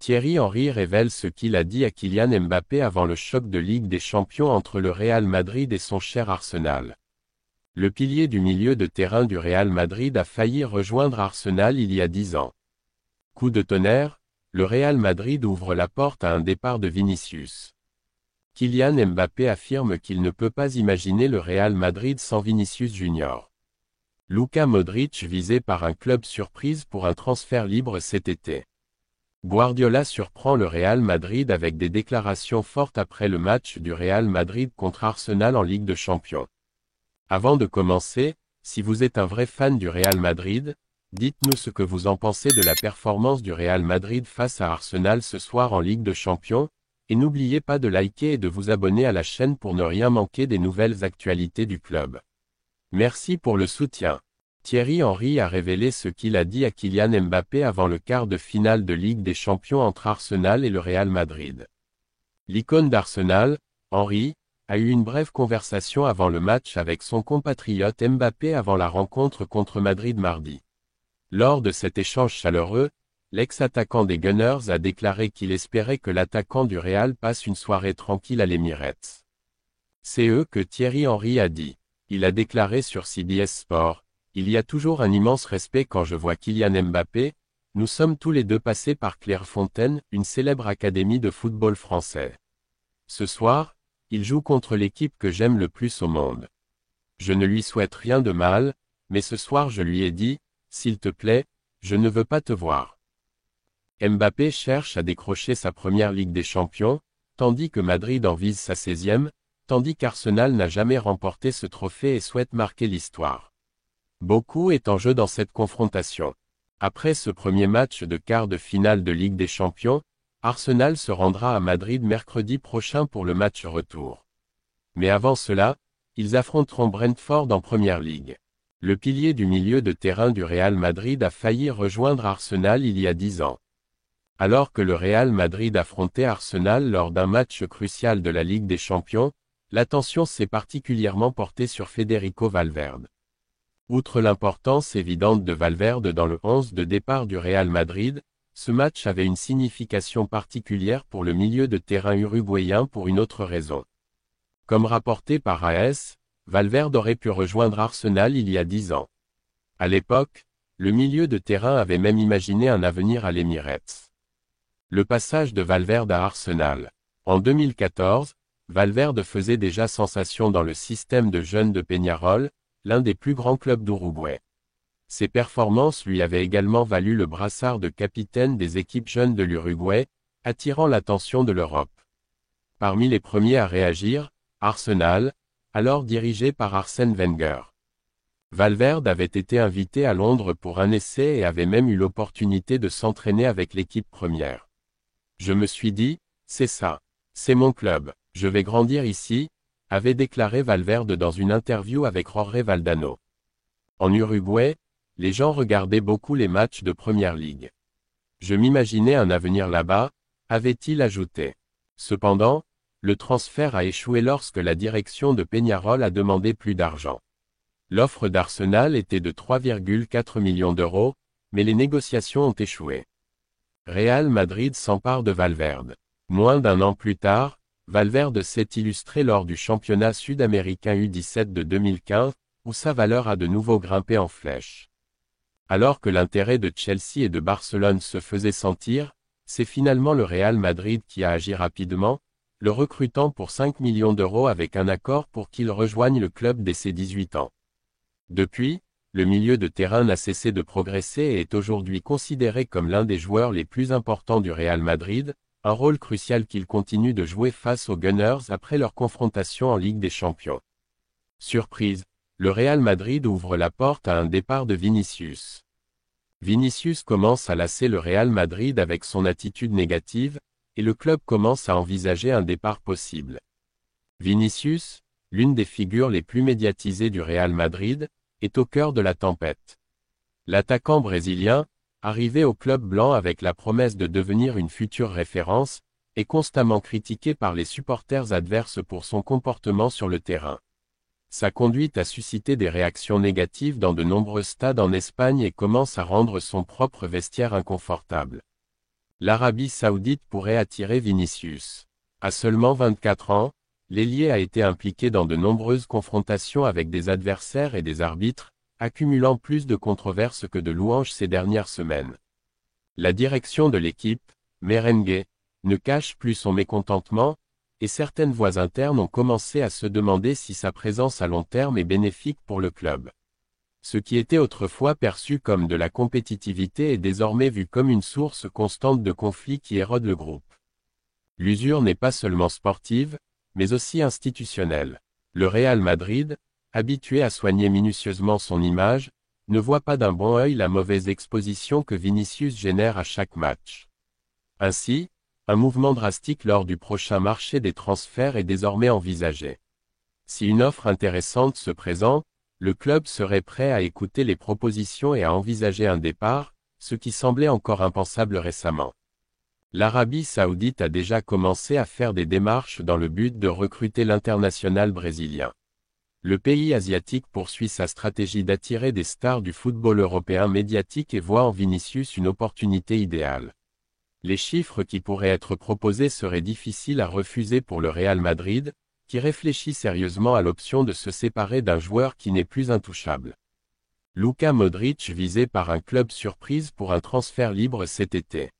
Thierry Henry révèle ce qu'il a dit à Kylian Mbappé avant le choc de Ligue des Champions entre le Real Madrid et son cher Arsenal. Le pilier du milieu de terrain du Real Madrid a failli rejoindre Arsenal il y a 10 ans. Coup de tonnerre, le Real Madrid ouvre la porte à un départ de Vinicius. Kylian Mbappé affirme qu'il ne peut pas imaginer le Real Madrid sans Vinicius Junior. Luka Modric visé par un club surprise pour un transfert libre cet été. Guardiola surprend le Real Madrid avec des déclarations fortes après le match du Real Madrid contre Arsenal en Ligue des Champions. Avant de commencer, si vous êtes un vrai fan du Real Madrid, dites-nous ce que vous en pensez de la performance du Real Madrid face à Arsenal ce soir en Ligue des Champions, et n'oubliez pas de liker et de vous abonner à la chaîne pour ne rien manquer des nouvelles actualités du club. Merci pour le soutien. Thierry Henry a révélé ce qu'il a dit à Kylian Mbappé avant le quart de finale de Ligue des Champions entre Arsenal et le Real Madrid. L'icône d'Arsenal, Henry, a eu une brève conversation avant le match avec son compatriote Mbappé avant la rencontre contre Madrid mardi. Lors de cet échange chaleureux, l'ex-attaquant des Gunners a déclaré qu'il espérait que l'attaquant du Real passe une soirée tranquille à l'Emirates. C'est eux que Thierry Henry a dit. Il a déclaré sur CBS Sport. Il y a toujours un immense respect quand je vois Kylian Mbappé, nous sommes tous les deux passés par Clairefontaine, une célèbre académie de football français. Ce soir, il joue contre l'équipe que j'aime le plus au monde. Je ne lui souhaite rien de mal, mais ce soir je lui ai dit, s'il te plaît, je ne veux pas te voir. Mbappé cherche à décrocher sa première Ligue des Champions, tandis que Madrid en vise sa 16e, tandis qu'Arsenal n'a jamais remporté ce trophée et souhaite marquer l'histoire. Beaucoup est en jeu dans cette confrontation. Après ce premier match de quart de finale de Ligue des Champions, Arsenal se rendra à Madrid mercredi prochain pour le match retour. Mais avant cela, ils affronteront Brentford en Première Ligue. Le pilier du milieu de terrain du Real Madrid a failli rejoindre Arsenal il y a 10 ans. Alors que le Real Madrid affrontait Arsenal lors d'un match crucial de la Ligue des Champions, l'attention s'est particulièrement portée sur Federico Valverde. Outre l'importance évidente de Valverde dans le 11 de départ du Real Madrid, ce match avait une signification particulière pour le milieu de terrain uruguayen pour une autre raison. Comme rapporté par AS, Valverde aurait pu rejoindre Arsenal il y a 10 ans. À l'époque, le milieu de terrain avait même imaginé un avenir à l'Emirates. Le passage de Valverde à Arsenal. En 2014, Valverde faisait déjà sensation dans le système de jeunes de Peñarol, l'un des plus grands clubs d'Uruguay. Ses performances lui avaient également valu le brassard de capitaine des équipes jeunes de l'Uruguay, attirant l'attention de l'Europe. Parmi les premiers à réagir, Arsenal, alors dirigé par Arsène Wenger. Valverde avait été invité à Londres pour un essai et avait même eu l'opportunité de s'entraîner avec l'équipe première. Je me suis dit, c'est ça, c'est mon club, je vais grandir ici, avait déclaré Valverde dans une interview avec Jorge Valdano. En Uruguay, les gens regardaient beaucoup les matchs de Première Ligue. Je m'imaginais un avenir là-bas, avait-il ajouté. Cependant, le transfert a échoué lorsque la direction de Peñarol a demandé plus d'argent. L'offre d'Arsenal était de 3,4 millions d'euros, mais les négociations ont échoué. Real Madrid s'empare de Valverde. Moins d'un an plus tard, Valverde s'est illustré lors du championnat sud-américain U17 de 2015, où sa valeur a de nouveau grimpé en flèche. Alors que l'intérêt de Chelsea et de Barcelone se faisait sentir, c'est finalement le Real Madrid qui a agi rapidement, le recrutant pour 5 millions d'euros avec un accord pour qu'il rejoigne le club dès ses 18 ans. Depuis, le milieu de terrain n'a cessé de progresser et est aujourd'hui considéré comme l'un des joueurs les plus importants du Real Madrid, un rôle crucial qu'il continue de jouer face aux Gunners après leur confrontation en Ligue des Champions. Surprise, le Real Madrid ouvre la porte à un départ de Vinicius. Vinicius commence à lasser le Real Madrid avec son attitude négative, et le club commence à envisager un départ possible. Vinicius, l'une des figures les plus médiatisées du Real Madrid, est au cœur de la tempête. L'attaquant brésilien, arrivé au club blanc avec la promesse de devenir une future référence, est constamment critiqué par les supporters adverses pour son comportement sur le terrain. Sa conduite a suscité des réactions négatives dans de nombreux stades en Espagne et commence à rendre son propre vestiaire inconfortable. L'Arabie Saoudite pourrait attirer Vinicius. À seulement 24 ans, l'ailier a été impliqué dans de nombreuses confrontations avec des adversaires et des arbitres, accumulant plus de controverses que de louanges ces dernières semaines. La direction de l'équipe, merengue, ne cache plus son mécontentement, et certaines voix internes ont commencé à se demander si sa présence à long terme est bénéfique pour le club. Ce qui était autrefois perçu comme de la compétitivité est désormais vu comme une source constante de conflits qui érode le groupe. L'usure n'est pas seulement sportive, mais aussi institutionnelle. Le Real Madrid, habitué à soigner minutieusement son image, ne voit pas d'un bon œil la mauvaise exposition que Vinicius génère à chaque match. Ainsi, un mouvement drastique lors du prochain marché des transferts est désormais envisagé. Si une offre intéressante se présente, le club serait prêt à écouter les propositions et à envisager un départ, ce qui semblait encore impensable récemment. L'Arabie Saoudite a déjà commencé à faire des démarches dans le but de recruter l'international brésilien. Le pays asiatique poursuit sa stratégie d'attirer des stars du football européen médiatique et voit en Vinicius une opportunité idéale. Les chiffres qui pourraient être proposés seraient difficiles à refuser pour le Real Madrid, qui réfléchit sérieusement à l'option de se séparer d'un joueur qui n'est plus intouchable. Luka Modric visé par un club surprise pour un transfert libre cet été.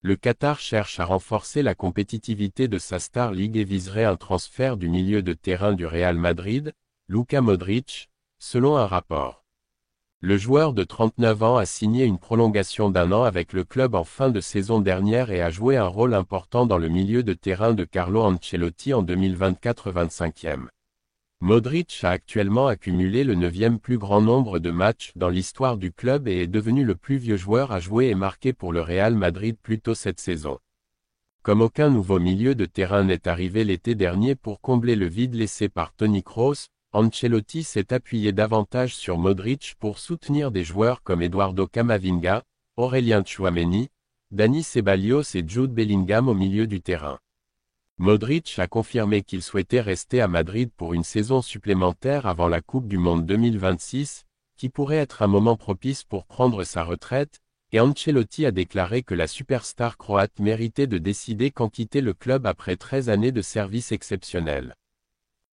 Le Qatar cherche à renforcer la compétitivité de sa Star League et viserait un transfert du milieu de terrain du Real Madrid, Luka Modric, selon un rapport. Le joueur de 39 ans a signé une prolongation d'1 an avec le club en fin de saison dernière et a joué un rôle important dans le milieu de terrain de Carlo Ancelotti en 2024-25e. Modric a actuellement accumulé le 9e plus grand nombre de matchs dans l'histoire du club et est devenu le plus vieux joueur à jouer et marquer pour le Real Madrid plus tôt cette saison. Comme aucun nouveau milieu de terrain n'est arrivé l'été dernier pour combler le vide laissé par Toni Kroos, Ancelotti s'est appuyé davantage sur Modric pour soutenir des joueurs comme Eduardo Camavinga, Aurélien Tchouaméni, Dani Ceballos et Jude Bellingham au milieu du terrain. Modric a confirmé qu'il souhaitait rester à Madrid pour une saison supplémentaire avant la Coupe du Monde 2026, qui pourrait être un moment propice pour prendre sa retraite, et Ancelotti a déclaré que la superstar croate méritait de décider quand quitter le club après 13 années de service exceptionnel.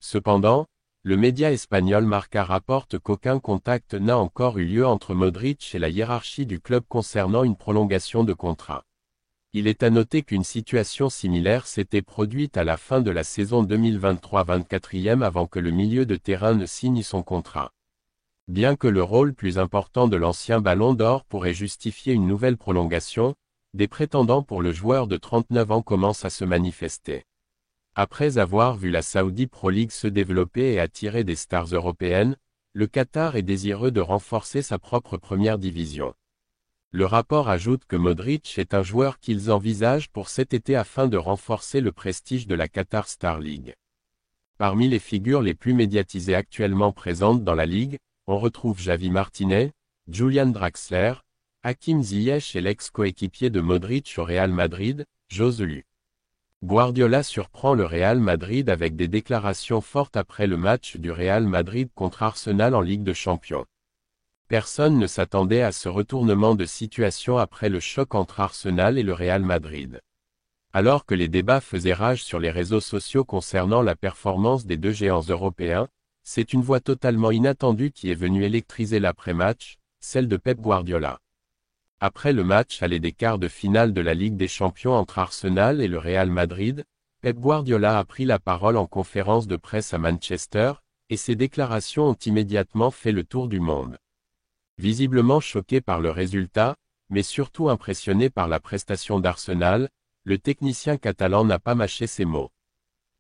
Cependant, le média espagnol Marca rapporte qu'aucun contact n'a encore eu lieu entre Modric et la hiérarchie du club concernant une prolongation de contrat. Il est à noter qu'une situation similaire s'était produite à la fin de la saison 2023-24e avant que le milieu de terrain ne signe son contrat. Bien que le rôle plus important de l'ancien Ballon d'Or pourrait justifier une nouvelle prolongation, des prétendants pour le joueur de 39 ans commencent à se manifester. Après avoir vu la Saudi Pro League se développer et attirer des stars européennes, le Qatar est désireux de renforcer sa propre première division. Le rapport ajoute que Modric est un joueur qu'ils envisagent pour cet été afin de renforcer le prestige de la Qatar Star League. Parmi les figures les plus médiatisées actuellement présentes dans la ligue, on retrouve Javi Martinez, Julian Draxler, Hakim Ziyech et l'ex-coéquipier de Modric au Real Madrid, Joselu. Guardiola surprend le Real Madrid avec des déclarations fortes après le match du Real Madrid contre Arsenal en Ligue des Champions. Personne ne s'attendait à ce retournement de situation après le choc entre Arsenal et le Real Madrid. Alors que les débats faisaient rage sur les réseaux sociaux concernant la performance des deux géants européens, c'est une voix totalement inattendue qui est venue électriser l'après-match, celle de Pep Guardiola. Après le match aller des quarts de finale de la Ligue des Champions entre Arsenal et le Real Madrid, Pep Guardiola a pris la parole en conférence de presse à Manchester, et ses déclarations ont immédiatement fait le tour du monde. Visiblement choqué par le résultat, mais surtout impressionné par la prestation d'Arsenal, le technicien catalan n'a pas mâché ses mots.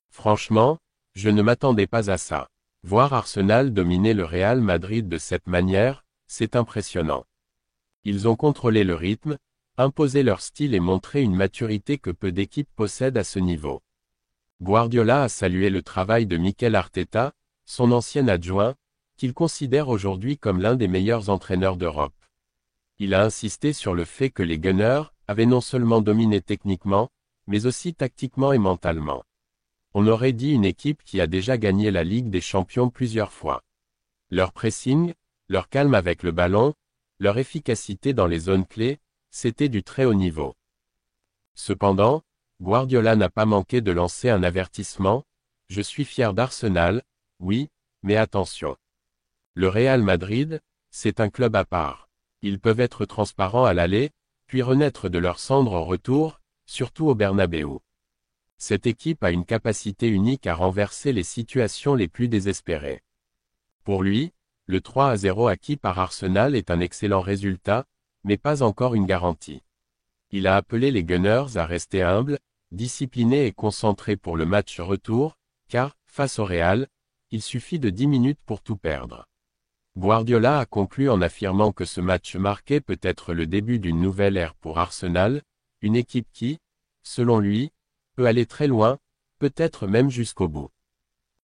Franchement, je ne m'attendais pas à ça. Voir Arsenal dominer le Real Madrid de cette manière, c'est impressionnant. Ils ont contrôlé le rythme, imposé leur style et montré une maturité que peu d'équipes possèdent à ce niveau. Guardiola a salué le travail de Mikel Arteta, son ancien adjoint, qu'il considère aujourd'hui comme l'un des meilleurs entraîneurs d'Europe. Il a insisté sur le fait que les Gunners avaient non seulement dominé techniquement, mais aussi tactiquement et mentalement. On aurait dit une équipe qui a déjà gagné la Ligue des Champions plusieurs fois. Leur pressing, leur calme avec le ballon, leur efficacité dans les zones clés, c'était du très haut niveau. Cependant, Guardiola n'a pas manqué de lancer un avertissement: « Je suis fier d'Arsenal, oui, mais attention. Le Real Madrid, c'est un club à part. Ils peuvent être transparents à l'aller, puis renaître de leurs cendres au retour, surtout au Bernabéu. Cette équipe a une capacité unique à renverser les situations les plus désespérées. » Pour lui, le 3-0 acquis par Arsenal est un excellent résultat, mais pas encore une garantie. Il a appelé les Gunners à rester humbles, disciplinés et concentrés pour le match retour, car, face au Real, il suffit de 10 minutes pour tout perdre. Guardiola a conclu en affirmant que ce match marquait peut-être le début d'une nouvelle ère pour Arsenal, une équipe qui, selon lui, peut aller très loin, peut-être même jusqu'au bout.